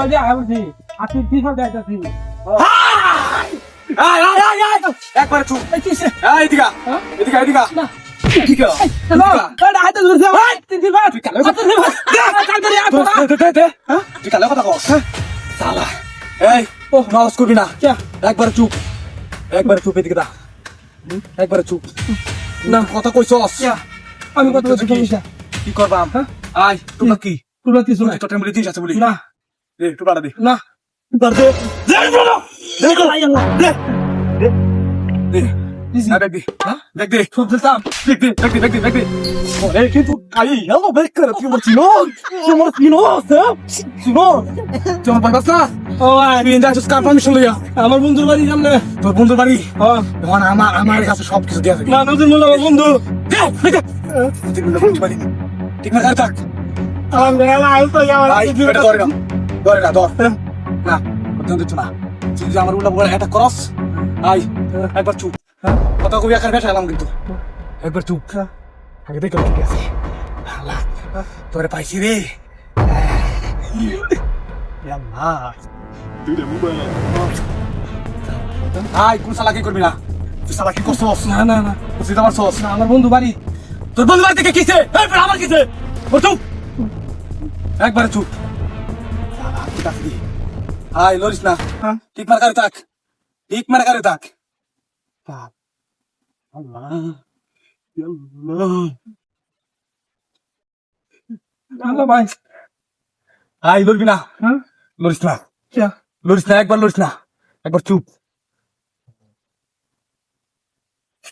যে আইছি আছি দিশা যাইতাছি আয় আয় আয় আয় একবার চুপ এই কিসে এই এদিকে এদিকে এদিকে না এদিকে হ্যালো এটা হাতে ধরছে ভাই তিন ভাই তুই কালো কথা তুই কালো কথা কস শালা এই ও নস করবি না একবার চুপ এদিকে দা একবার চুপ না কথা কইছস আমি কত বলছি কমিশা কি করবাম আয় তোমরা কি তোরা কিছু না তোর মধ্যে জিনিস আছে বলি না দে একটু বাড়া দে না বাড়া দে দেখো আল্লাহ দে দে দিছি দেখ দে দেখ দে সব দিতাম দেখ দে এই কিন্তু আই হ্যালো বেকার তুই আমার চিনো তুই আমার বাবা ও ভাই তুই ইন্দাস কার পারমিশন লইয়া আমার বন্ধুর বাড়ি সামনে তোর বন্ধুর বাড়ি হ্যাঁ তখন আমার কাছে সব কিছু দেয়া যাবে না নতুন বললাম আমার বন্ধু ঠিক না থাক আলহামদুলিল্লাহ আই তো আমার আই এটা ধরে না ধর না করতে দিচ্ছ না তুই যে আমার উল্টা বলে এটা করস আই একবার চুপ কথা কবি একার বেশ এলাম কিন্তু একবার চুপ আগে দেখো ঠিক আছে আল্লাহ তোরে পাইছি রে আই কোন সালাকি করবি না তুই সালাকি করছস না না না তুই আমার সস না আমার বন্ধু বাড়ি তোর বন্ধু বাড়ি থেকে কিসে এই বেটা আমার কিসে ও চুপ একবারে চুপ সালা কি ডাকলি আই লরিস না ঠিক মার করে থাক ঠিক মার করে থাক আল্লাহ আল্লাহ আল্লাহ ভাই আই লরবি না হ্যাঁ লরিস না क्या একবার লরিস না একবার চুপ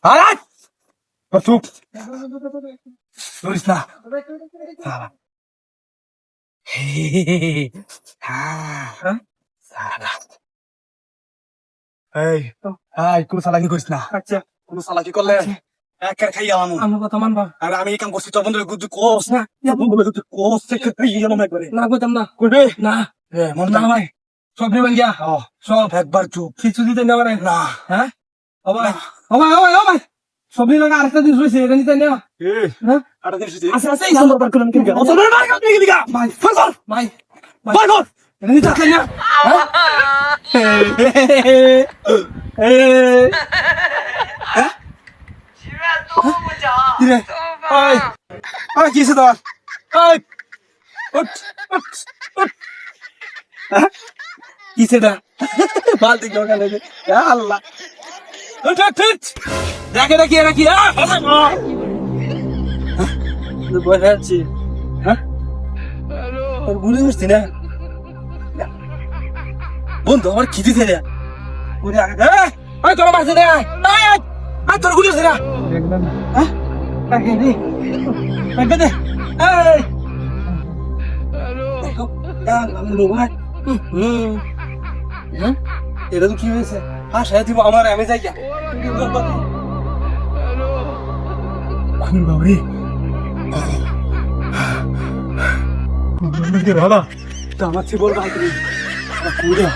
আয় একবার চুপ লরিস না সালা সালা এই আই কোন সালাকি করিস না अच्छा কোন সালাকি করলে একের খাই আমামু আমার কথা মানবা আর আমি এই কাম করছি তোর বন্ধু গুজু কোস না বন্ধু গুজু কোস থেকে খাই আমাম একবারে না কইতাম না করবে না মন না ভাই সব নেবেন গিয়া সব একবার চুপ কিছু দিতে নেওয়া না হ্যাঁ ও ভাই ও ভাই ও ভাই ও ভাই সব নিয়ে লাগা আরেকটা জিনিস রয়েছে এটা নিতে নেওয়া হ্যাঁ আটা দিন আছে আছে এই সামনে বার করলাম কিন্তু অত বড় মার্কা তুই দিগা ভাই ফোন কর ভাই ফোন কর এটা নিতে আসলে না কিরে আই আই কিসে তোর আই উঠ উঠ উঠ কিসে দা বালতি কেউ গেল ইয়া আল্লাহ উঠ উঠ উঠ দেখে দেখি এরা কি বসে আছি হ্যাঁ তোর গুলি উঠছি না বন্ধু আমার কি দিতে রে গুলি আগে আই তোর মাঝে রে আই আই তোর গুলি রে দেখলাম হ্যাঁ আগে দি আগে দে এই দেখো আমি ভাই হ্যাঁ এরকম কি হয়েছে আশা দিব আমার আমি যাই গিয়া আমি বাবরে ভালো তো আমার চেয়ে বলবা তুমি কুড়া